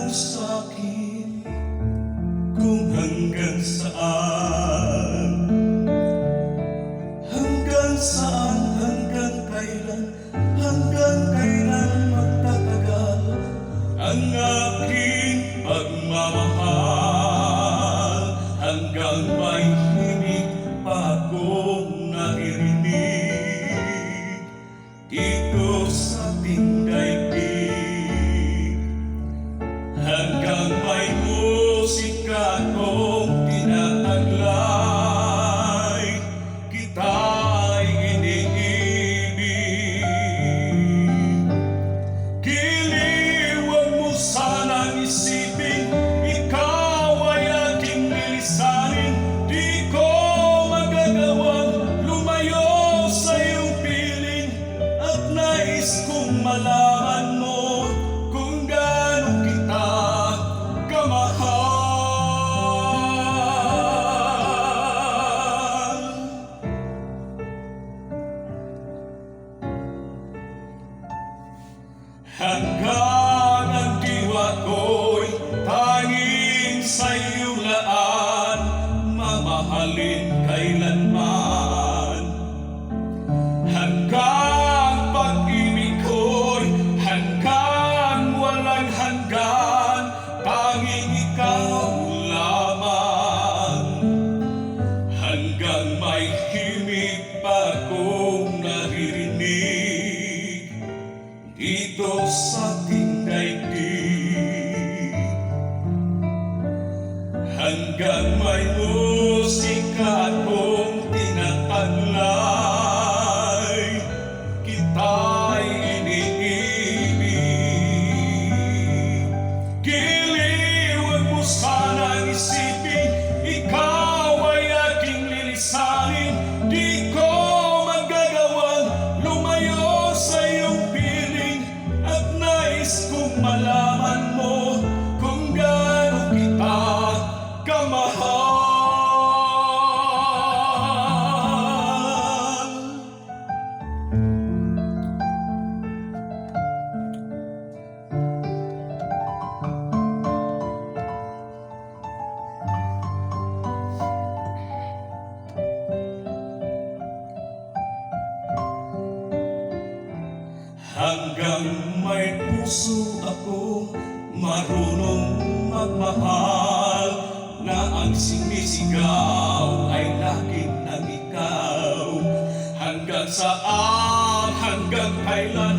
sa'kin kung hanggang saan, hanggang kailan magtatagal ang aking pagmamahal, hanggang may himig pa akong naririnig dito sa ating daigdig, hanggang may musika kong tinataglay, kita'y iniibig. Giliw, huwag mo sanang isipin, ikaw ay aking nilisanin, di ko magagawang lumayo sa iyong piling, at nais kong malaman mo kung gaano kita kamahal. Hanggang ang diwa ko'y tanging sa iyong laan, mamahalin kailanman. Hanggang pag-ibig ko'y hanggang walang hanggan, tanging ikaw lamang. Hanggang may himig pa akong naririnig dito sa ating daigdig, hanggang may musika akong tinataglay, kita'y iniibig. Giliw, huwag mo sanang isipin, ikaw ay aking lilisanin, di ko magagawang lumayo sa iyong piling, at nais kong malaman mo kung gaano kita kamahal. Hanggang may puso ako, marunong magmahal, na ang sinisigaw ay lagi ng ikaw. Hanggang saan, hanggang kailan